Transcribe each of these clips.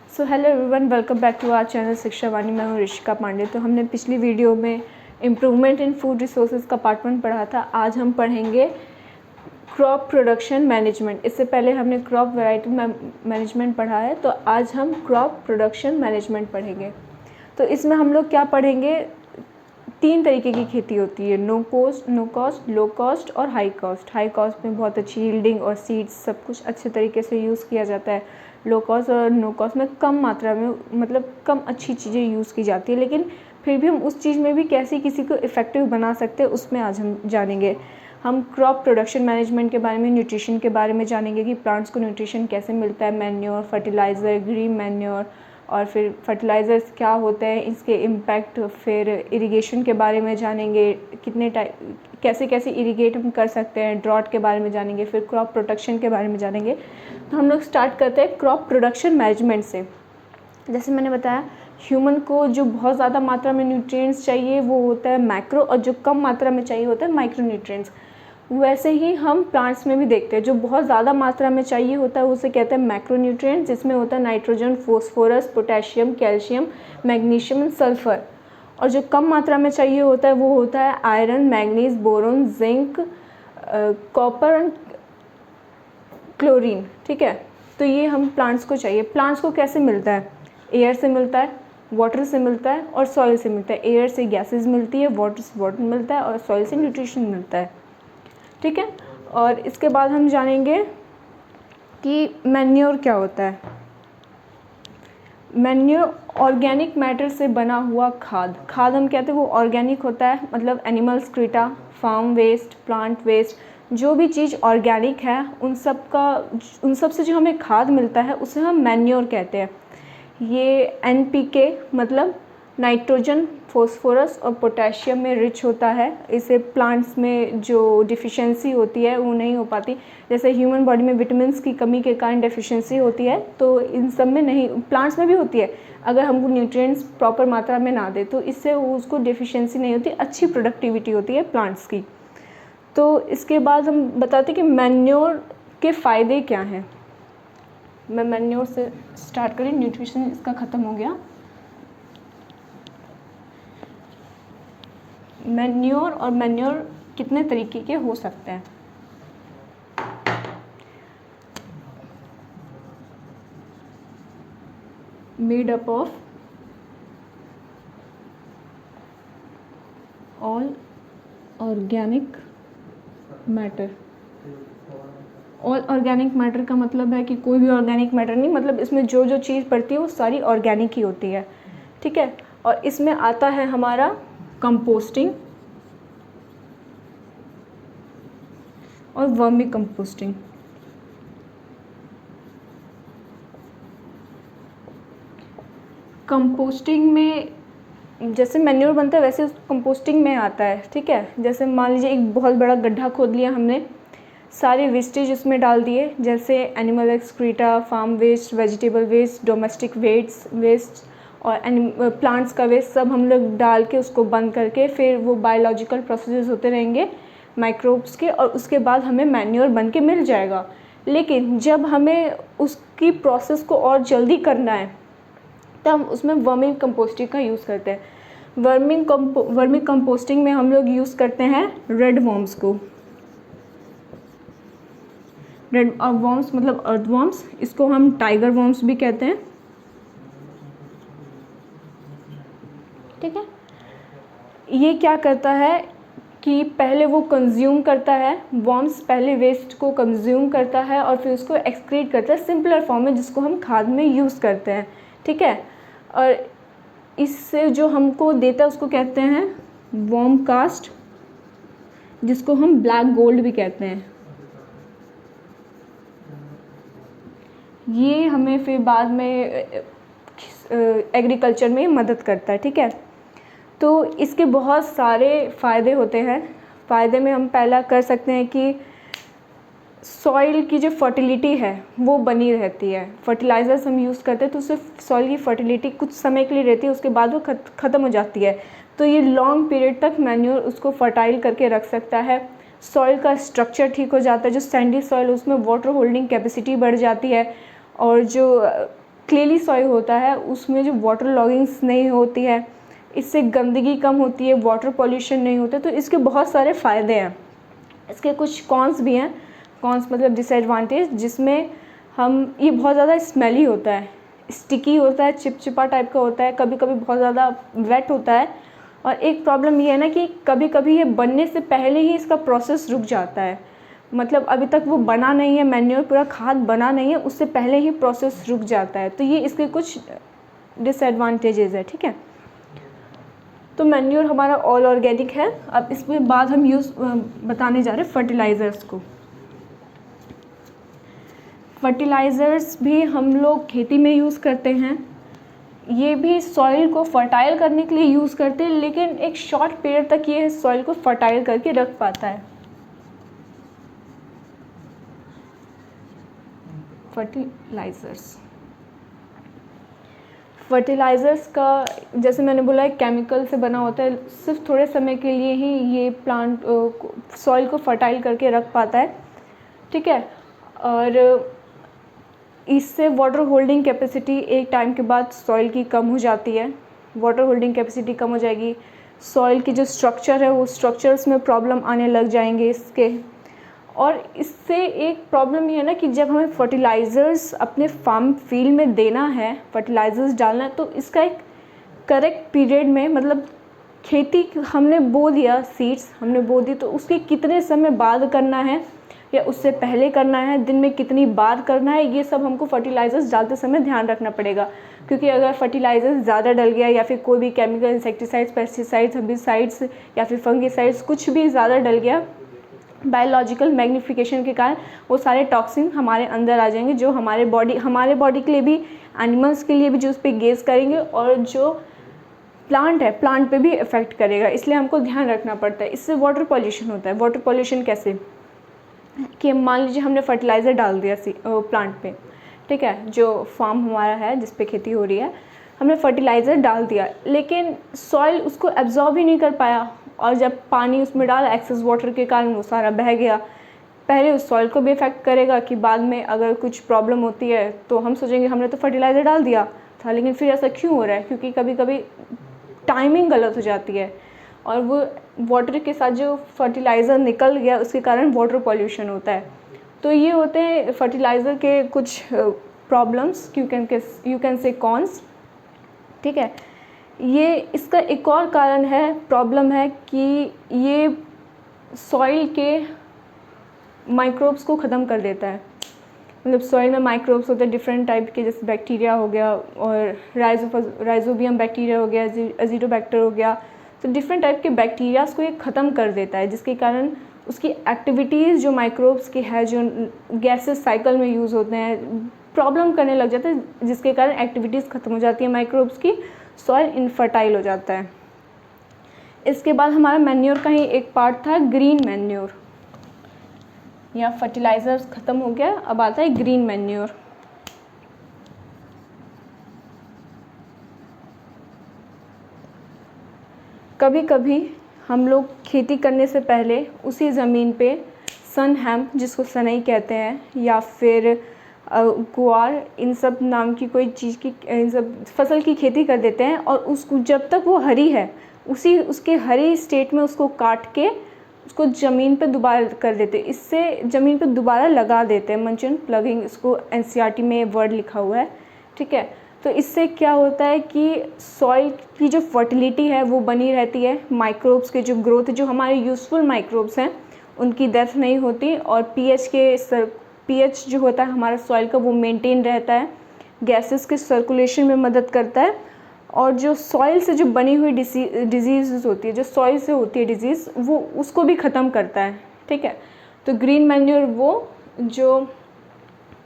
So hello everyone, welcome back to our channel Shiksha Vani. मैं हूँ ऋषिका पांडे। तो हमने पिछली वीडियो में इम्प्रूवमेंट इन फूड रिसोर्सेज का पार्ट 1 पढ़ा था। आज हम पढ़ेंगे क्रॉप प्रोडक्शन मैनेजमेंट। इससे पहले हमने क्रॉप वैरायटी मैनेजमेंट पढ़ा है, तो आज हम क्रॉप प्रोडक्शन मैनेजमेंट पढ़ेंगे। तो इसमें हम लोग क्या पढ़ेंगे, 3 तरीके की खेती होती है, नो कॉस्ट, लो कॉस्ट और हाई कॉस्ट। हाई कॉस्ट में बहुत अच्छी यील्डिंग और सीड्स सब कुछ अच्छे तरीके से यूज़ किया जाता है। लो कॉस्ट और नो कॉस्ट में कम मात्रा में, मतलब कम अच्छी चीज़ें यूज़ की जाती है, लेकिन फिर भी हम उस चीज़ में भी कैसे किसी को इफ़ेक्टिव बना सकते हैं, उसमें आज हम जानेंगे। हम क्रॉप प्रोडक्शन मैनेजमेंट के बारे में, न्यूट्रिशन के बारे में जानेंगे कि प्लांट्स को न्यूट्रिशन कैसे मिलता है, मैन्योर, फर्टिलाइज़र, ग्रीन मैन्योर, और फिर फर्टिलाइज़र्स क्या होते हैं, इसके इम्पैक्ट, फिर इरिगेशन के बारे में जानेंगे, कितने कैसे कैसे इरिगेट हम कर सकते हैं, ड्रॉट के बारे में जानेंगे, फिर क्रॉप प्रोटेक्शन के बारे में जानेंगे। तो हम लोग स्टार्ट करते हैं क्रॉप प्रोडक्शन मैनेजमेंट से। जैसे मैंने बताया, ह्यूमन को जो बहुत ज़्यादा मात्रा में न्यूट्रिएंट्स चाहिए वो होता है मैक्रो, और जो कम मात्रा में चाहिए होता है माइक्रो न्यूट्रिएंट्स। वैसे ही हम प्लांट्स में भी देखते हैं, जो बहुत ज़्यादा मात्रा में चाहिए होता है उसे कहते हैं मैक्रो न्यूट्रिएंट्स, जिसमें होता है nitrogen, phosphorus, potassium, calcium, magnesium, sulphur. और जो कम मात्रा में चाहिए होता है वो होता है iron, manganese, boron, zinc, copper and chlorine. ठीक है, तो ये हम प्लांट्स को चाहिए। प्लांट्स को कैसे मिलता है? एयर से मिलता है, वाटर से मिलता है और सॉइल से मिलता है। एयर से गैसेस मिलती है, वाटर से वाटर मिलता है और सॉइल से न्यूट्रिशन मिलता है। ठीक है, और इसके बाद हम जानेंगे कि मैन्योर क्या होता है। मैन्योर ऑर्गेनिक मैटर से बना हुआ खाद हम कहते हैं वो ऑर्गेनिक होता है, मतलब animal excreta, farm waste, plant waste, जो भी चीज़ ऑर्गेनिक है उन सब से जो हमें खाद मिलता है उसे हम मैन्योर कहते हैं। ये एनपीके मतलब नाइट्रोजन, फॉस्फोरस और पोटेशियम में रिच होता है। इसे प्लांट्स में जो डिफिशिएंसी होती है वो नहीं हो पाती। जैसे ह्यूमन बॉडी में विटामिन्स की कमी के कारण डेफिशिएंसी होती है, तो इन सब में नहीं, प्लांट्स में भी होती है। अगर हमको न्यूट्रिएंट्स प्रॉपर मात्रा में ना दे तो इससे उसको डेफिशिएंसी नहीं होती, अच्छी प्रोडक्टिविटी होती है प्लांट्स की। तो इसके बाद हम बताते हैं कि मैन्योर के फ़ायदे क्या हैं। मैं मैन्योर से स्टार्ट करें, न्यूट्रिशन इसका ख़त्म हो गया। मैन्योर और मैन्योर कितने तरीके के हो सकते हैं? Made up of all organic matter. All organic matter का मतलब है कि कोई भी ऑर्गेनिक मैटर नहीं, मतलब इसमें जो जो चीज़ पड़ती है वो सारी ऑर्गेनिक ही होती है। ठीक है, और इसमें आता है हमारा कंपोस्टिंग और वर्मी कंपोस्टिंग। कंपोस्टिंग में जैसे मैन्योर बनता है वैसे कंपोस्टिंग में आता है। ठीक है, जैसे मान लीजिए एक बहुत बड़ा गड्ढा खोद लिया हमने, सारे वेस्टेज उसमें डाल दिए, जैसे animal excreta, farm waste, vegetable waste, domestic waste और प्लांट्स का वेस्ट, सब हम लोग डाल के उसको बंद करके फिर वो बायोलॉजिकल प्रोसेसेस होते रहेंगे माइक्रोब्स के, और उसके बाद हमें मैन्योर बन के मिल जाएगा। लेकिन जब हमें उसकी प्रोसेस को और जल्दी करना है तब हम उसमें वर्मी कंपोस्टिंग का यूज़ करते हैं। वर्मी कंपोस्टिंग में हम लोग यूज़ करते हैं रेड वर्म्स को। रेड वर्म्स मतलब अर्थ वर्म्स, इसको हम टाइगर वर्म्स भी कहते हैं। ठीक है, ये क्या करता है कि पहले वो कंज्यूम करता है, वर्म्स पहले वेस्ट को कंज्यूम करता है और फिर उसको एक्सक्रीट करता है सिंपलर फॉर्म में, जिसको हम खाद में यूज़ करते हैं। ठीक है, और इससे जो हमको देता है उसको कहते हैं वर्म कास्ट, जिसको हम ब्लैक गोल्ड भी कहते हैं। ये हमें फिर बाद में एग्रीकल्चर में मदद करता है। ठीक है, तो इसके बहुत सारे फ़ायदे होते हैं। फ़ायदे में हम पहला कर सकते हैं कि सॉइल की जो फर्टिलिटी है वो बनी रहती है। फर्टिलाइज़र्स हम यूज़ करते हैं तो उससे सॉइल की फर्टिलिटी कुछ समय के लिए रहती है, उसके बाद वो ख़त्म हो जाती है। तो ये लॉन्ग पीरियड तक मैन्योर उसको फर्टाइल करके रख सकता है। सॉइल का स्ट्रक्चर ठीक हो जाता है, जो सैंडी सॉइल उसमें वाटर होल्डिंग कैपेसिटी बढ़ जाती है, और जो क्लेली सॉइल होता है उसमें जो वाटर लॉगिंग्स नहीं होती है, इससे गंदगी कम होती है, वाटर पॉल्यूशन नहीं होता, तो इसके बहुत सारे फ़ायदे हैं। इसके कुछ कॉन्स भी हैं, कॉन्स मतलब डिसएडवांटेज, जिसमें हम ये बहुत ज़्यादा स्मेली होता है, स्टिकी होता है, चिपचिपा टाइप का होता है, कभी कभी बहुत ज़्यादा वेट होता है। और एक प्रॉब्लम ये है ना कि कभी कभी ये बनने से पहले ही इसका प्रोसेस रुक जाता है, मतलब अभी तक वो बना नहीं है, मैन्योर पूरा खाद बना नहीं है, उससे पहले ही प्रोसेस रुक जाता है। तो ये इसके कुछ डिसएडवांटेजेस है, ठीक है। तो मैन्योर हमारा ऑल ऑर्गेनिक है। अब इसमें बाद हम बताने जा रहे हैं फर्टिलाइज़र्स को। फर्टिलाइज़र्स भी हम लोग खेती में यूज़ करते हैं, ये भी सॉइल को फर्टाइल करने के लिए यूज़ करते हैं, लेकिन एक शॉर्ट पीरियड तक ये सॉइल को फर्टाइल करके रख पाता है। फर्टिलाइज़र्स का जैसे मैंने बोला है केमिकल से बना होता है, सिर्फ थोड़े समय के लिए ही ये प्लांट सॉइल को फर्टाइल करके रख पाता है, ठीक है। और इससे वाटर होल्डिंग कैपेसिटी एक टाइम के बाद सॉइल की कम हो जाती है, वाटर होल्डिंग कैपेसिटी कम हो जाएगी, सॉइल की जो स्ट्रक्चर है वो स्ट्रक्चर्स में प्रॉब्लम आने लग जाएंगे इसके। और इससे एक प्रॉब्लम ये है ना कि जब हमें फर्टिलाइज़र्स अपने फार्म फील्ड में देना है, फर्टिलाइज़र्स डालना है, तो इसका एक करेक्ट पीरियड में, मतलब खेती हमने बो दिया, सीड्स हमने बो दी, तो उसके कितने समय बाद करना है या उससे पहले करना है, दिन में कितनी बार करना है, ये सब हमको फर्टिलाइज़र्स डालते समय ध्यान रखना पड़ेगा। क्योंकि अगर फर्टिलाइज़र्स ज़्यादा डल गया या फिर कोई भी केमिकल, इंसेक्टिसाइड्स, पेस्टिसाइड्स, हर्बिसाइड्स या फिर फंगिसाइड्स कुछ भी ज़्यादा डल गया, बायोलॉजिकल मैग्नीफिकेशन के कारण वो सारे टॉक्सिन हमारे अंदर आ जाएंगे, जो हमारे बॉडी के लिए भी, एनिमल्स के लिए भी, जो उस पर गेज करेंगे, और जो प्लांट है, प्लांट पे भी इफ़ेक्ट करेगा। इसलिए हमको ध्यान रखना पड़ता है। इससे वाटर पॉल्यूशन होता है। वाटर पॉल्यूशन कैसे कि मान लीजिए हमने फर्टिलाइज़र डाल दिया प्लांट पे, ठीक है, जो फार्म हमारा है जिस पे खेती हो रही है, हमने फर्टिलाइज़र डाल दिया, लेकिन सॉइल उसको एब्जॉर्ब ही नहीं कर पाया, और जब पानी उसमें डाला एक्सेस वाटर के कारण वो सारा बह गया। पहले उस सॉइल को भी इफ़ेक्ट करेगा कि बाद में अगर कुछ प्रॉब्लम होती है तो हम सोचेंगे हमने तो फर्टिलाइज़र डाल दिया था, लेकिन फिर ऐसा क्यों हो रहा है, क्योंकि कभी कभी टाइमिंग गलत हो जाती है, और वो वाटर के साथ जो फर्टिलाइज़र निकल गया उसके कारण वाटर पॉल्यूशन होता है। तो ये होते हैं फर्टिलाइज़र के कुछ problems, you can say cons, ठीक है। ये इसका एक और कारण है, प्रॉब्लम है कि ये सॉइल के माइक्रोब्स को ख़त्म कर देता है। मतलब सॉइल में माइक्रोब्स होते हैं डिफरेंट टाइप के, जैसे बैक्टीरिया हो गया और राइजोबियम बैक्टीरिया हो गया, अजीटोबैक्टर हो गया, तो डिफरेंट टाइप के बैक्टीरियाज को ये ख़त्म कर देता है, जिसके कारण उसकी एक्टिविटीज़ जो माइक्रोब्स की है, जो गैसेस साइकिल में यूज़ होते हैं, प्रॉब्लम करने लग जाते हैं, जिसके कारण एक्टिविटीज़ ख़त्म हो जाती है माइक्रोब्स की, सॉइल इनफर्टाइल हो जाता है। इसके बाद हमारा मैन्योर का ही एक पार्ट था ग्रीन मैन्योर, या फर्टिलाइज़र्स ख़त्म हो गया, अब आता है ग्रीन मैन्योर। कभी कभी हम लोग खेती करने से पहले उसी ज़मीन पे सन हेम्प, जिसको सनई कहते हैं, या फिर गुआर, इन सब नाम की कोई चीज़ की, इन सब फसल की खेती कर देते हैं, और उसको जब तक वो हरी है उसके हरी स्टेट में उसको काट के उसको ज़मीन पे दोबारा कर देते हैं। इससे ज़मीन पे दोबारा लगा देते हैं, मंचन प्लगिंग, इसको एनसीईआरटी में वर्ड लिखा हुआ है, ठीक है। तो इससे क्या होता है कि सॉइल की जो फर्टिलिटी है वो बनी रहती है, माइक्रोब्स के जो ग्रोथ, जो हमारे यूज़फुल माइक्रोब्स हैं उनकी डेथ नहीं होती, और पीएच जो होता है हमारा सॉइल का वो मेंटेन रहता है, गैसेस के सर्कुलेशन में मदद करता है, और जो सॉइल से जो बनी हुई डिजीज़ होती है, जो सॉइल से होती है डिजीज़, वो उसको भी ख़त्म करता है, ठीक है। तो ग्रीन मैन्योर वो जो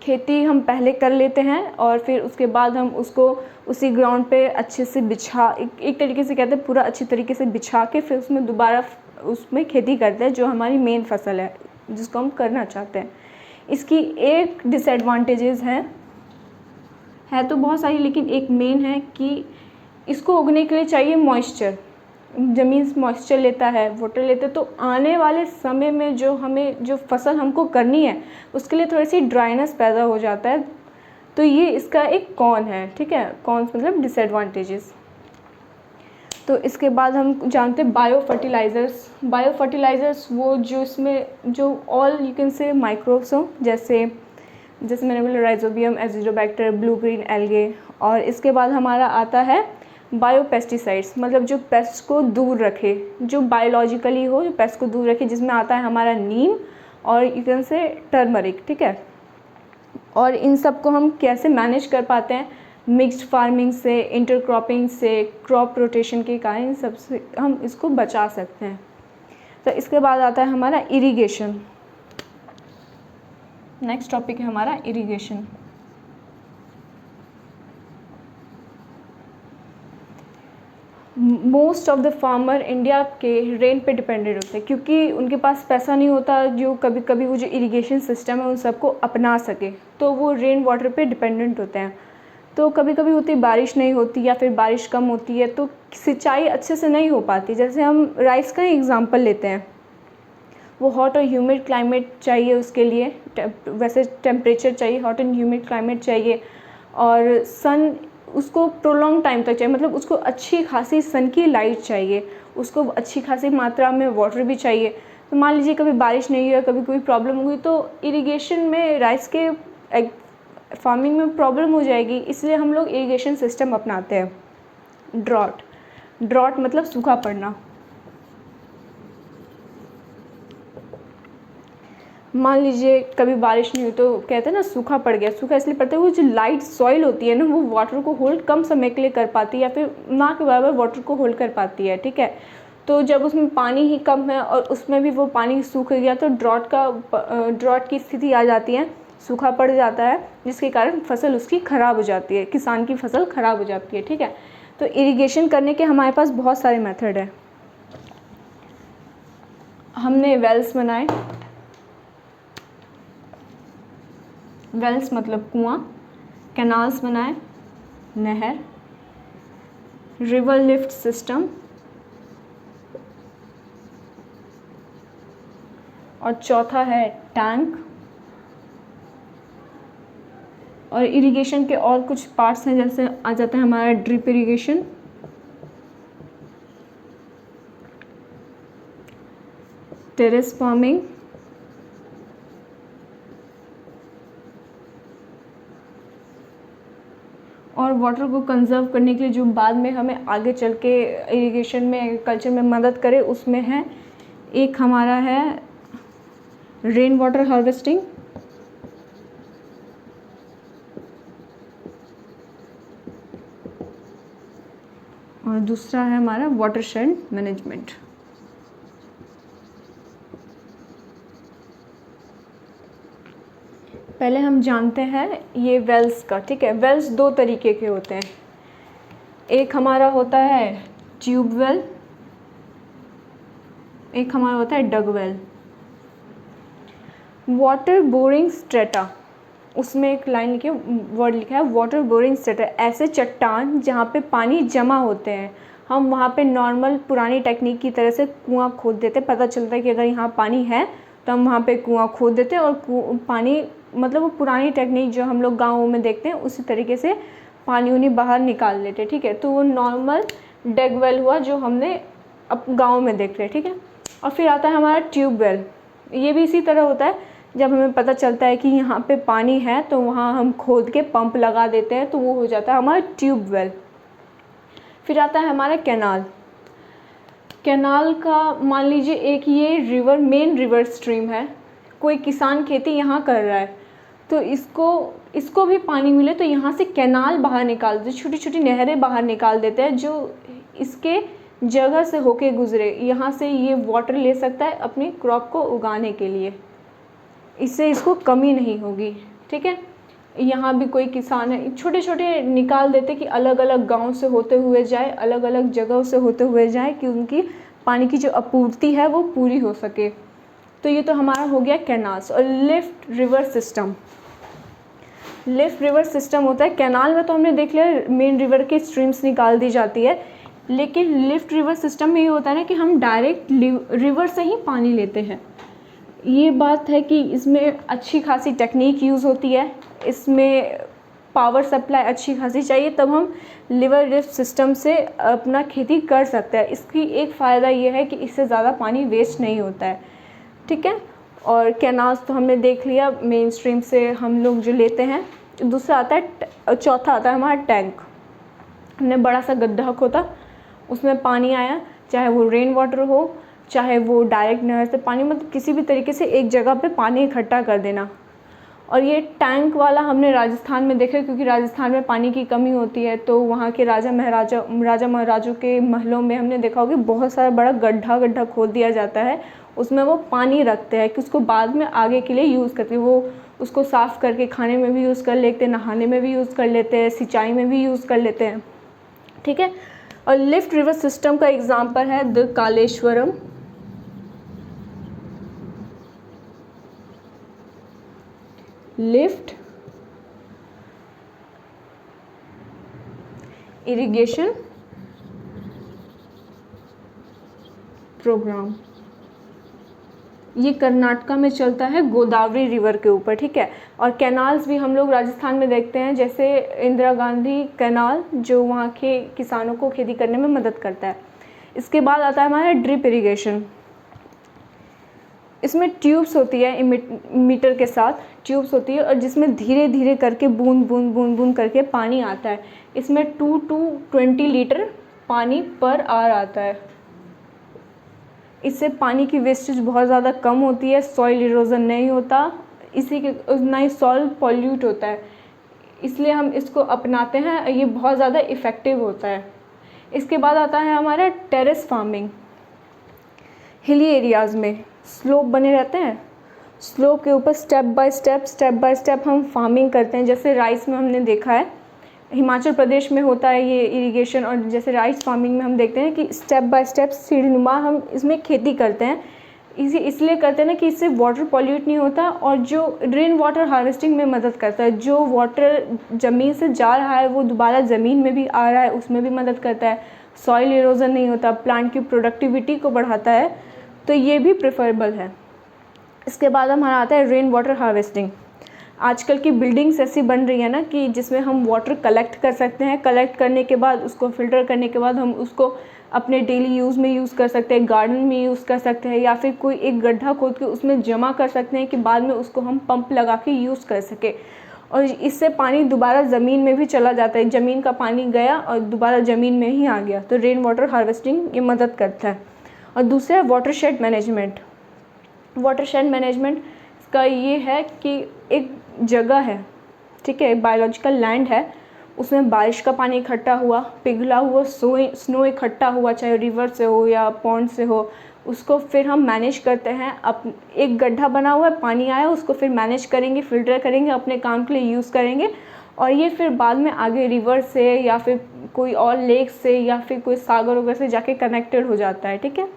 खेती हम पहले कर लेते हैं और फिर उसके बाद हम उसको उसी ग्राउंड पे अच्छे से एक तरीके से कहते हैं पूरा अच्छी तरीके से बिछा के फिर उसमें दोबारा उसमें खेती करते हैं, जो हमारी मेन फसल है जिसको हम करना चाहते हैं। इसकी एक डिसएडवांटेजेस है तो बहुत सारी, लेकिन एक मेन है कि इसको उगने के लिए चाहिए मॉइस्चर, ज़मीन मॉइस्चर लेता है, वाटर लेता है, तो आने वाले समय में जो फसल हमको करनी है उसके लिए थोड़ी सी ड्राइनेस पैदा हो जाता है, तो ये इसका एक कॉन है, ठीक है, कॉन्स मतलब डिसएडवांटेजेस। तो इसके बाद हम जानते हैं बायो फर्टिलाइज़र्स। बायो फर्टिलाइज़र्स वो जो इसमें जो all you can say microbes हो, जैसे मैंने बोला राइजोबियम, एजिडोबैक्टर, ब्लू ग्रीन एल्गे। और इसके बाद हमारा आता है बायो पेस्टिसाइड्स, मतलब जो पेस्ट को दूर रखे, जो बायोलॉजिकली हो, जो पेस्ट को दूर रखे, जिसमें आता है हमारा नीम और यू कैन से टर्मरिक, ठीक है। और इन सब को हम कैसे मैनेज कर पाते हैं, मिक्स्ड फार्मिंग से, इंटरक्रॉपिंग से, क्रॉप रोटेशन के कारण इन सब से हम इसको बचा सकते हैं। तो इसके बाद आता है हमारा इरिगेशन। नेक्स्ट टॉपिक है हमारा irrigation. Most of the farmer India के रेन पे डिपेंडेंट होते हैं, क्योंकि उनके पास पैसा नहीं होता जो कभी कभी वो जो इरिगेशन सिस्टम है उन सबको अपना सके, तो वो रेन वाटर पे डिपेंडेंट होते हैं। तो कभी कभी होती बारिश नहीं होती या फिर बारिश कम होती है तो सिंचाई अच्छे से नहीं हो पाती। जैसे हम राइस का ही एग्जांपल लेते हैं, वो हॉट और ह्यूमिड क्लाइमेट चाहिए उसके लिए, वैसे टेम्परेचर चाहिए, हॉट एंड ह्यूमिड क्लाइमेट चाहिए, और सन उसको प्रोलॉन्ग टाइम तक चाहिए, मतलब उसको अच्छी खासी सन की लाइट चाहिए, उसको अच्छी खासी मात्रा में वाटर भी चाहिए। तो मान लीजिए कभी बारिश नहीं हुई, कभी कोई प्रॉब्लम हुई, तो इरिगेशन में राइस के फार्मिंग में प्रॉब्लम हो जाएगी। इसलिए हम लोग इरिगेशन सिस्टम अपनाते हैं। ड्रॉट मतलब सूखा पड़ना। मान लीजिए कभी बारिश नहीं हुई तो कहते हैं ना सूखा पड़ गया। सूखा इसलिए पड़ता है वो जो लाइट सॉइल होती है ना, वो वाटर को होल्ड कम समय के लिए कर पाती है या फिर ना के बराबर वाटर को होल्ड कर पाती है, ठीक है। तो जब उसमें पानी ही कम है और उसमें भी वो पानी सूख गया तो ड्रॉट की स्थिति आ जाती है, सूखा पड़ जाता है, जिसके कारण फसल उसकी ख़राब हो जाती है, किसान की फसल ख़राब हो जाती है, ठीक है। तो इरिगेशन करने के हमारे पास बहुत सारे मेथड हैं। हमने वेल्स बनाए, वेल्स मतलब कुआं, कैनाल्स बनाए, नहर, रिवर लिफ्ट सिस्टम, और चौथा है टैंक। और इरिगेशन के और कुछ पार्ट्स हैं, जैसे आ जाता है हमारा ड्रिप इरिगेशन, टेरेस फार्मिंग, और वाटर को कंजर्व करने के लिए जो बाद में हमें आगे चल के इरिगेशन में, एग्रीकल्चर में मदद करे, उसमें है एक हमारा है रेन वाटर हार्वेस्टिंग, और दूसरा है हमारा वाटरशेड मैनेजमेंट। पहले हम जानते हैं ये वेल्स का, ठीक है। वेल्स दो तरीके के होते हैं, एक हमारा होता है ट्यूब वेल, एक हमारा होता है डग वेल। वाटर बोरिंग स्ट्रेटा, उसमें एक लाइन लिखी वर्ड लिखा है वाटर बोरिंग स्ट्रेटा, ऐसे चट्टान जहाँ पे पानी जमा होते हैं, हम वहाँ पे नॉर्मल पुरानी टेक्निक की तरह से कुआं खोद देते, पता चलता है कि अगर यहाँ पानी है तो हम वहाँ पे कुआं खोद देते हैं और पानी, मतलब वो पुरानी टेक्निक जो हम लोग गाँवों में देखते हैं उसी तरीके से पानी उन्हें बाहर निकाल लेते हैं, ठीक है। तो वो नॉर्मल डग वेल हुआ जो हमने अब गाँव में देख रहे हैं, ठीक है। और फिर आता है हमारा ट्यूब वेल, ये भी इसी तरह होता है, जब हमें पता चलता है कि यहाँ पे पानी है तो वहाँ हम खोद के पंप लगा देते हैं, तो वो हो जाता है हमारा ट्यूब वेल। फिर आता है हमारा कैनाल। कैनाल का मान लीजिए एक ये रिवर, मेन रिवर स्ट्रीम है, कोई किसान खेती यहाँ कर रहा है तो इसको भी पानी मिले तो यहाँ से कैनाल बाहर निकाल देते, छोटी छोटी नहरें बाहर निकाल देते हैं जो इसके जगह से होके गुजरे, यहाँ से ये वाटर ले सकता है अपनी क्रॉप को उगाने के लिए, इससे इसको कमी नहीं होगी, ठीक है। यहाँ भी कोई किसान है, छोटे छोटे निकाल देते कि अलग अलग गांव से होते हुए जाए, अलग अलग जगहों से होते हुए जाए, कि उनकी पानी की जो आपूर्ति है वो पूरी हो सके। तो ये तो हमारा हो गया कैनाल्स। और lift river system, lift river system होता है, कैनाल में तो हमने देख लिया मेन रिवर की स्ट्रीम्स निकाल दी जाती है, लेकिन लिफ्ट रिवर सिस्टम में ये होता है ना कि हम डायरेक्ट रिवर से ही पानी लेते हैं। ये बात है कि इसमें अच्छी खासी टेक्निक यूज़ होती है, इसमें पावर सप्लाई अच्छी खासी चाहिए, तब हम लिवर लिफ्ट सिस्टम से अपना खेती कर सकते हैं। इसकी एक फ़ायदा ये है कि इससे ज़्यादा पानी वेस्ट नहीं होता है, ठीक है। और कैनाल्स तो हमने देख लिया, मेन स्ट्रीम से हम लोग जो लेते हैं। दूसरा आता है, चौथा आता है हमारा टैंक। हमने बड़ा सा गड्ढा खोदा, उसमें पानी आया, चाहे वो रेन वाटर हो, चाहे वो डायरेक्ट नहर से पानी, मतलब किसी भी तरीके से एक जगह पे पानी इकट्ठा कर देना। और ये टैंक वाला हमने राजस्थान में देखा, क्योंकि राजस्थान में पानी की कमी होती है, तो वहाँ के राजा महाराजों के महलों में हमने देखा होगा बहुत सारा बड़ा गड्ढा खोद दिया जाता है, उसमें वो पानी रखते हैं कि उसको बाद में आगे के लिए यूज़ करते हैं। वो उसको साफ़ करके खाने में भी यूज़ कर लेते हैं, नहाने में भी यूज़ कर लेते हैं, सिंचाई में भी यूज़ कर लेते हैं, ठीक है। और लिफ्ट रिवर सिस्टम का एग्जाम्पल है the Kaleshwaram, lift irrigation program. ये कर्नाटका में चलता है, गोदावरी रिवर के ऊपर, ठीक है। और कैनाल्स भी हम लोग राजस्थान में देखते हैं, जैसे इंदिरा गांधी कैनाल, जो वहाँ के किसानों को खेती करने में मदद करता है। इसके बाद आता है हमारा ड्रिप इरिगेशन। इसमें ट्यूब्स होती है, मीटर के साथ ट्यूब्स होती है, और जिसमें धीरे धीरे करके बूंद बूंद बूंद बूंद करके पानी आता है। इसमें 2 to 20 लीटर पानी पर आवर आता है। इससे पानी की वेस्टेज बहुत ज़्यादा कम होती है, सॉइल इरोजन नहीं होता, इसी के ना ही सॉइल पॉल्यूट होता है, इसलिए हम इसको अपनाते हैं। ये बहुत ज़्यादा इफ़ेक्टिव होता है। इसके बाद आता है हमारा टेरेस फार्मिंग। हिली एरियाज़ में स्लोप बने रहते हैं, स्लोप के ऊपर स्टेप बाय स्टेप हम फार्मिंग करते हैं। जैसे राइस में हमने देखा है, हिमाचल प्रदेश में होता है ये इरिगेशन, और जैसे राइस फार्मिंग में हम देखते हैं कि स्टेप बाय स्टेप सीढ़ीनुमा हम इसमें खेती करते हैं। इसलिए करते हैं ना कि इससे वाटर पॉल्यूट नहीं होता, और जो रेन वाटर हार्वेस्टिंग में मदद करता है। जो वाटर ज़मीन से जा रहा है वो दोबारा ज़मीन में भी आ रहा है, उसमें भी मदद करता है। सॉइल इरोजन नहीं होता, प्लांट की प्रोडक्टिविटी को बढ़ाता है, तो ये भी प्रेफरेबल है। इसके बाद हमारा आता है रेन वाटर हार्वेस्टिंग। आजकल की बिल्डिंग्स ऐसी बन रही है ना कि जिसमें हम वाटर कलेक्ट कर सकते हैं। कलेक्ट करने के बाद उसको फ़िल्टर करने के बाद हम उसको अपने डेली यूज़ में यूज़ कर सकते हैं, गार्डन में यूज़ कर सकते हैं, या फिर कोई एक गड्ढा खोद के उसमें जमा कर सकते हैं कि बाद में उसको हम पंप लगा के यूज़ कर सके। और इससे पानी दोबारा ज़मीन में भी चला जाता है, ज़मीन का पानी गया और दोबारा ज़मीन में ही आ गया। तो रेन वाटर हार्वेस्टिंग ये मदद करता है। और दूसरा है वाटरशेड मैनेजमेंट। वाटरशेड मैनेजमेंट का ये है कि एक जगह है, ठीक है, बायोलॉजिकल लैंड है, उसमें बारिश का पानी इकट्ठा हुआ, पिघला हुआ स्नो इकट्ठा हुआ, चाहे रिवर से हो या पॉन्ड से हो, उसको फिर हम मैनेज करते हैं। अब एक गड्ढा बना हुआ है, पानी आया, उसको फिर मैनेज करेंगे, फ़िल्टर करेंगे, अपने काम के लिए यूज़ करेंगे, और ये फिर बाद में आगे रिवर से या फिर कोई और लेक से या फिर कोई सागर वगैरह से जाके कनेक्टेड हो जाता है, ठीक है।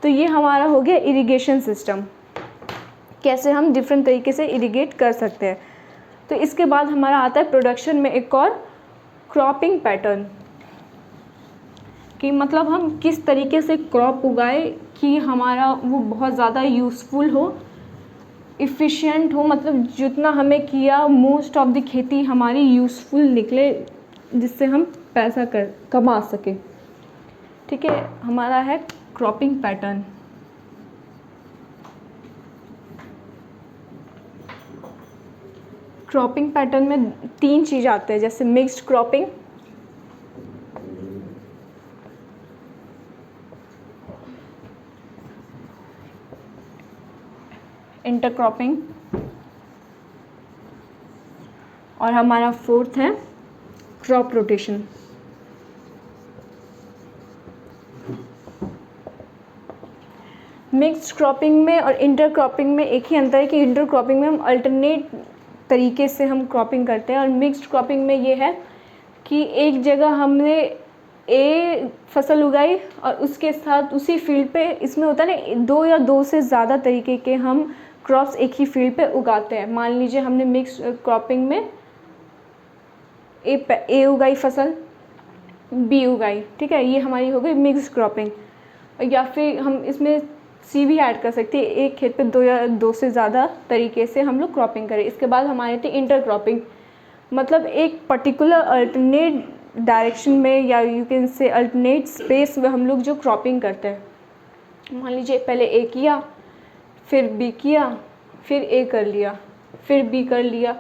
तो ये हमारा हो गया इरिगेशन सिस्टम, कैसे हम डिफरेंट तरीके से इरिगेट कर सकते हैं। तो इसके बाद हमारा आता है प्रोडक्शन में एक और क्रॉपिंग पैटर्न, कि मतलब हम किस तरीके से क्रॉप उगाए कि हमारा वो बहुत ज़्यादा यूज़फुल हो, इफ़िशिएंट हो, मतलब जितना हमें किया मोस्ट ऑफ द खेती हमारी यूज़फुल निकले, जिससे हम पैसा कमा सके, ठीक है। हमारा है क्रॉपिंग पैटर्न। क्रॉपिंग पैटर्न में 3 चीज़ आते हैं, जैसे मिक्स्ड क्रॉपिंग, इंटरक्रॉपिंग, और हमारा 4th है क्रॉप रोटेशन। मिक्स्ड क्रॉपिंग में और इंटरक्रॉपिंग में एक ही अंतर है कि इंटरक्रॉपिंग में हम अल्टरनेट तरीके से हम क्रॉपिंग करते हैं, और मिक्स्ड क्रॉपिंग में ये है कि एक जगह हमने ए फसल उगाई और उसके साथ उसी फील्ड पे, इसमें होता है ना 2 या 2 से ज़्यादा तरीके के हम क्रॉप्स एक ही फील्ड पे उगाते हैं। मान लीजिए हमने मिक्स्ड क्रॉपिंग में ए उगाई फसल, बी उगाई, ठीक है, ये हमारी हो गई मिक्स्ड क्रॉपिंग। या फिर हम इसमें सी भी ऐड कर सकते हैं, एक खेत पे 2 या 2 से ज़्यादा तरीके से हम लोग क्रॉपिंग करें। इसके बाद हमारे थे इंटर क्रॉपिंग, मतलब एक पर्टिकुलर अल्टरनेट डायरेक्शन में या you can say alternate space में हम लोग जो क्रॉपिंग करते हैं। मान लीजिए पहले ए किया, फिर बी किया, फिर ए कर लिया, फिर बी कर लिया,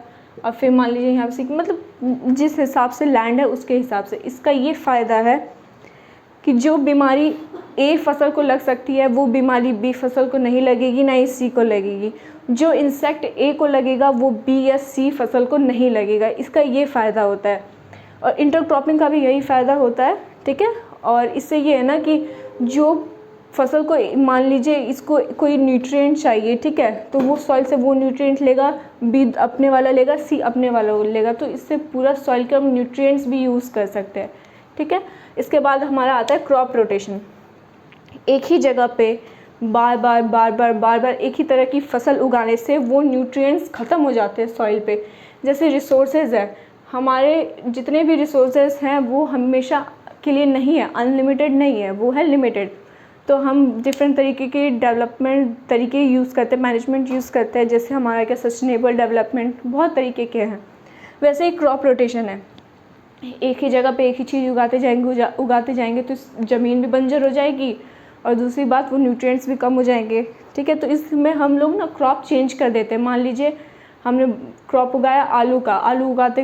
और फिर मान लीजिए यहाँ से मतलब जिस हिसाब से लैंड है उसके हिसाब से। इसका ये फ़ायदा है कि जो बीमारी ए फसल को लग सकती है वो बीमारी बी फसल को नहीं लगेगी, ना ही सी को लगेगी। जो इंसेक्ट ए को लगेगा वो बी या सी फसल को नहीं लगेगा। इसका ये फ़ायदा होता है। और इंटरक्रॉपिंग का भी यही फ़ायदा होता है, ठीक है। और इससे ये है ना कि जो फसल को मान लीजिए इसको कोई न्यूट्रिएंट चाहिए, ठीक है, तो वो सॉइल से वो न्यूट्रिएंट लेगा, बी अपने वाला लेगा, सी अपने वाला लेगा, तो इससे पूरा सॉइल के हम न्यूट्रिएंट्स भी यूज़ कर सकते हैं, ठीक है। इसके बाद हमारा आता है क्रॉप रोटेशन। एक ही जगह पे बार बार एक ही तरह की फसल उगाने से वो न्यूट्रिएंट्स ख़त्म हो जाते हैं सॉइल पे। जैसे रिसोर्सेज है, हमारे जितने भी रिसोर्सेज हैं वो हमेशा के लिए नहीं है, अनलिमिटेड नहीं है, वो है लिमिटेड। तो हम डिफरेंट तरीके के डेवलपमेंट तरीके यूज़ करते हैं, मैनेजमेंट यूज़ करते हैं, जैसे हमारा क्या सस्टेनेबल डेवलपमेंट, बहुत तरीके के हैं। वैसे ही क्रॉप रोटेशन है, एक ही जगह पे एक ही चीज़ उगाते जाएंगे तो ज़मीन भी बंजर हो जाएगी, और दूसरी बात वो न्यूट्रिएंट्स भी कम हो जाएंगे, ठीक है। तो इसमें हम लोग ना क्रॉप चेंज कर देते हैं। मान लीजिए हमने क्रॉप उगाया आलू का, आलू उगाते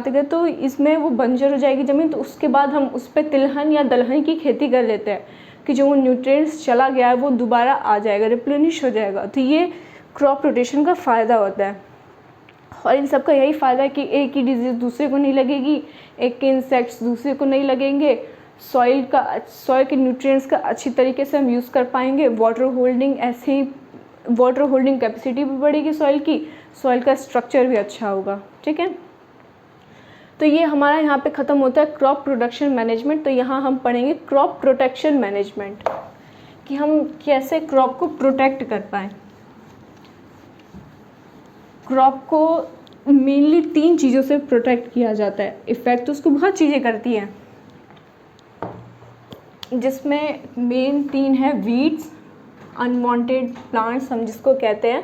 गए तो इसमें वो बंजर हो जाएगी ज़मीन, तो उसके बाद हम उस पर तिलहन या दलहन की खेती कर लेते हैं कि जो वो न्यूट्रिएंट्स चला गया है वो दोबारा आ जाएगा, रिप्लेनिश हो जाएगा। तो ये क्रॉप रोटेशन का फ़ायदा होता है। और इन सब का यही फ़ायदा है कि एक ही डिजीज़ दूसरे को नहीं लगेगी, एक के इंसेक्ट्स दूसरे को नहीं लगेंगे, सॉइल के न्यूट्रिएंट्स का अच्छी तरीके से हम यूज़ कर पाएंगे। वाटर होल्डिंग कैपेसिटी भी बढ़ेगी सॉइल की, सॉइल का स्ट्रक्चर भी अच्छा होगा, ठीक है। तो ये हमारा यहाँ पे ख़त्म होता है क्रॉप प्रोडक्शन मैनेजमेंट। तो यहाँ हम पढ़ेंगे क्रॉप प्रोटेक्शन मैनेजमेंट, कि हम कैसे क्रॉप को प्रोटेक्ट कर पाएँ। क्रॉप को मेनली 3 चीज़ों से प्रोटेक्ट किया जाता है। इफ़ेक्ट उसको बहुत चीज़ें करती हैं, जिसमें मेन 3 है वीड्स, अनवांटेड प्लांट्स हम जिसको कहते हैं,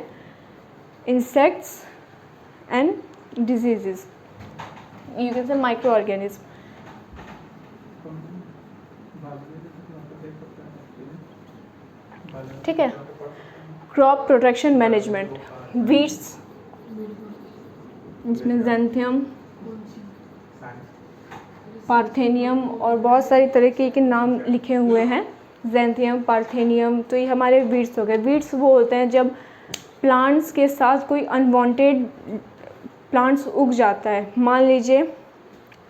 insects and diseases, you can say micro organism, ठीक है। क्रॉप प्रोटेक्शन मैनेजमेंट, वीड्स इसमें ज़ैंथियम, पार्थेनियम और बहुत सारी तरीके के नाम लिखे हुए हैं, ज़ैंथियम, पार्थेनियम। तो ये हमारे वीड्स हो गए। वीड्स वो होते हैं जब प्लांट्स के साथ कोई अनवांटेड प्लांट्स उग जाता है। मान लीजिए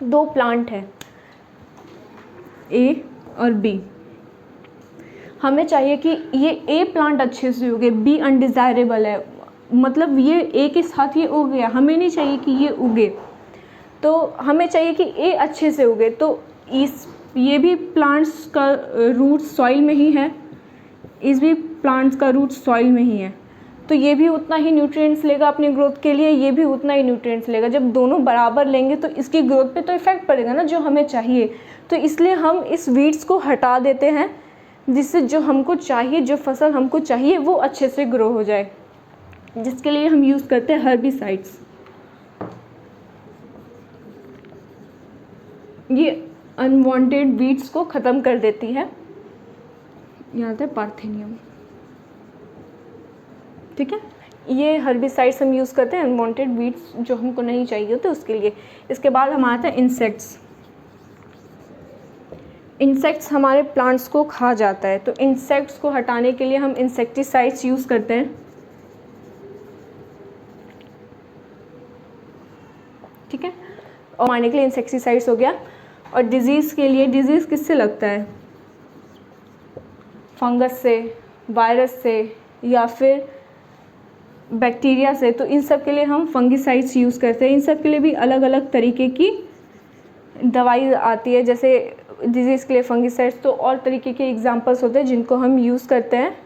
2 प्लांट हैं, ए और बी, हमें चाहिए कि ये ए प्लांट अच्छे से उगे, बी अनडिज़ायरेबल है, मतलब ये ए के साथ ये उग गया, हमें नहीं चाहिए कि ये उगे, तो हमें चाहिए कि ए अच्छे से उगे। तो ये भी प्लांट्स का रूट सॉइल में ही है, इस भी प्लांट्स का रूट सॉइल में ही है, तो ये भी उतना ही न्यूट्रिएंट्स लेगा अपनी ग्रोथ के लिए, ये भी उतना ही न्यूट्रिएंट्स लेगा। जब दोनों बराबर लेंगे तो इसकी ग्रोथ पे तो इफ़ेक्ट पड़ेगा ना, जो हमें चाहिए। तो इसलिए हम इस वीड्स को हटा देते हैं, जिससे जो हमको चाहिए, जो फसल हमको चाहिए वो अच्छे से ग्रो हो जाए, जिसके लिए हम यूज़ करते हैं हर्बिसाइड्स। ये अनवांटेड वीड्स को ख़त्म कर देती है। यहाँ आता है पार्थेनियम, ठीक है। ये हर्बिसाइड्स हम यूज़ करते हैं अनवांटेड वीड्स जो हमको नहीं चाहिए होते उसके लिए। इसके बाद हमारा आता है इंसेक्ट्स। इंसेक्ट्स हमारे प्लांट्स को खा जाता है, तो इंसेक्ट्स को हटाने के लिए हम इंसेक्टिसाइड्स यूज़ करते हैं, ठीक है। और मारने के लिए इंसेक्टिसाइड्स हो गया। और डिज़ीज़ के लिए, डिज़ीज़ किससे लगता है? फंगस से, वायरस से या फिर बैक्टीरिया से। तो इन सब के लिए हम फंगिसाइड्स यूज़ करते हैं। इन सब के लिए भी अलग अलग तरीके की दवाई आती है, जैसे डिज़ीज़ के लिए फंगिसाइड्स, तो और तरीके के एग्जांपल्स होते हैं जिनको हम यूज़ करते हैं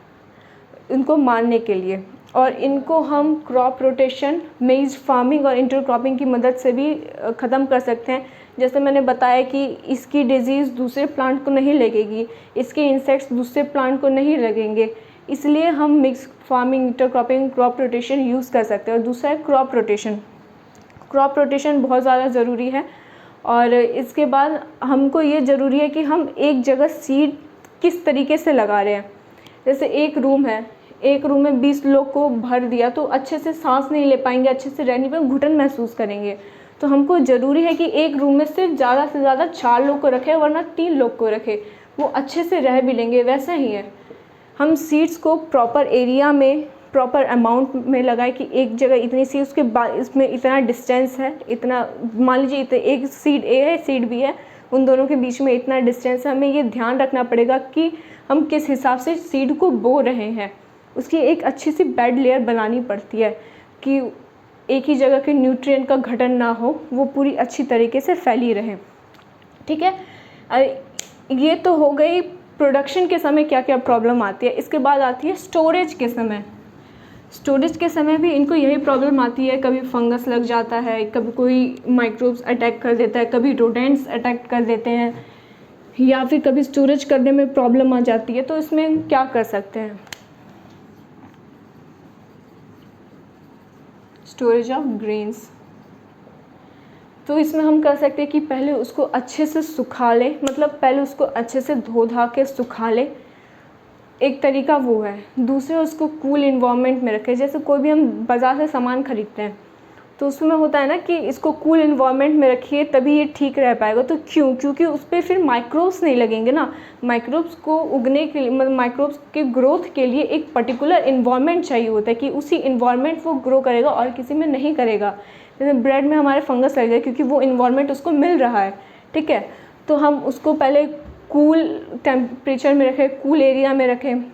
इनको मारने के लिए। और इनको हम क्रॉप रोटेशन, मेज फार्मिंग और इंटरक्रॉपिंग की मदद से भी ख़त्म कर सकते हैं। जैसे मैंने बताया कि इसकी डिज़ीज़ दूसरे प्लांट को नहीं लगेगी, इसके इंसेक्ट्स दूसरे प्लांट को नहीं लगेंगे, इसलिए हम mix farming, intercropping, crop rotation use कर सकते हैं। और दूसरा है क्रॉप रोटेशन। क्रॉप रोटेशन बहुत ज़्यादा ज़रूरी है। और इसके बाद हमको ये ज़रूरी है कि हम एक जगह सीड किस तरीके से लगा रहे हैं। जैसे एक रूम है, एक रूम में 20 लोग को भर दिया तो अच्छे से सांस नहीं ले पाएंगे, अच्छे से रह नहीं पाएंगे, घुटन महसूस करेंगे। तो हमको ज़रूरी है कि एक रूम में सिर्फ ज़्यादा से ज़्यादा 4 लोग को रखें, वरना 3 लोग को रखें, वो अच्छे से रह भी लेंगे। वैसा ही है, हम सीड्स को प्रॉपर एरिया में प्रॉपर अमाउंट में लगाए कि एक जगह इतनी सीड, उसके बाद इसमें इतना डिस्टेंस है, इतना मान लीजिए इतने, एक सीड ए है, सीड बी है, उन दोनों के बीच में इतना डिस्टेंस है। हमें ये ध्यान रखना पड़ेगा कि हम किस हिसाब से सीड को बो रहे हैं। उसकी एक अच्छी सी बेड लेयर बनानी पड़ती है कि एक ही जगह के न्यूट्रिएंट का घटन ना हो, वो पूरी अच्छी तरीके से फैली रहे। ठीक है, ये तो हो गई प्रोडक्शन के समय क्या क्या प्रॉब्लम आती है। इसके बाद आती है स्टोरेज के समय। स्टोरेज के समय भी इनको यही प्रॉब्लम आती है, कभी फंगस लग जाता है, कभी कोई माइक्रोब्स अटैक कर देता है, कभी रोडेंट्स अटैक कर देते हैं, या फिर कभी स्टोरेज करने में प्रॉब्लम आ जाती है। तो इसमें क्या कर सकते हैं, स्टोरेज ऑफ ग्रेन्स। तो इसमें हम कर सकते हैं कि पहले उसको अच्छे से सुखा लें, मतलब पहले उसको अच्छे से धो धा के सुखा लें, एक तरीका वो है। दूसरा, उसको कूल इन्वायरमेंट में रखें। जैसे कोई भी हम बाज़ार से सामान खरीदते हैं तो उसमें होता है ना कि इसको कूल इन्वायरमेंट में रखिए तभी ये ठीक रह पाएगा। तो क्योंकि उस पर फिर माइक्रोब्स नहीं लगेंगे ना। माइक्रोब्स को उगने के लिए, मतलब माइक्रोब्स के ग्रोथ के लिए एक पर्टिकुलर इन्वायरमेंट चाहिए होता है कि उसी इन्वायरमेंट वो ग्रो करेगा और किसी में नहीं करेगा। जैसे ब्रेड में हमारे फंगस लग जाए क्योंकि वो इन्वायरमेंट उसको मिल रहा है। ठीक है, तो हम उसको पहले कूल टेम्परेचर में रखें, कूल एरिया में रखें,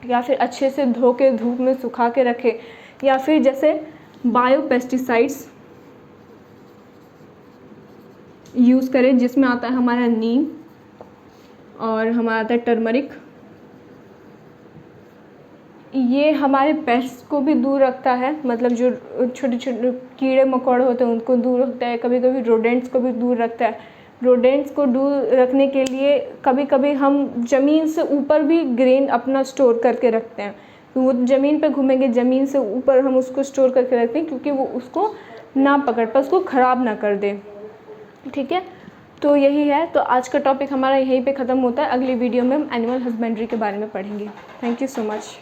या फिर अच्छे से धो के धूप में सुखा के रखें, या फिर जैसे बायो पेस्टिसाइड्स यूज़ करें, जिसमें आता है हमारा नीम और हमारा आता है टर्मरिक। ये हमारे पेस्ट को भी दूर रखता है, मतलब जो छोटे छोटे कीड़े मकोड़े होते हैं उनको दूर रखता है। कभी कभी रोडेंट्स को भी दूर रखता है। रोडेंट्स को दूर रखने के लिए कभी कभी हम ज़मीन से ऊपर भी ग्रेन अपना स्टोर करके रखते हैं। तो वो ज़मीन पे घूमेंगे, ज़मीन से ऊपर हम उसको स्टोर करके रखते हैं क्योंकि वो उसको ना पकड़ पाए, उसको ख़राब ना कर दे। ठीक है, तो यही है। तो आज का टॉपिक हमारा यहीं पे ख़त्म होता है। अगली वीडियो में हम एनिमल हस्बेंड्री के बारे में पढ़ेंगे। Thank you so much.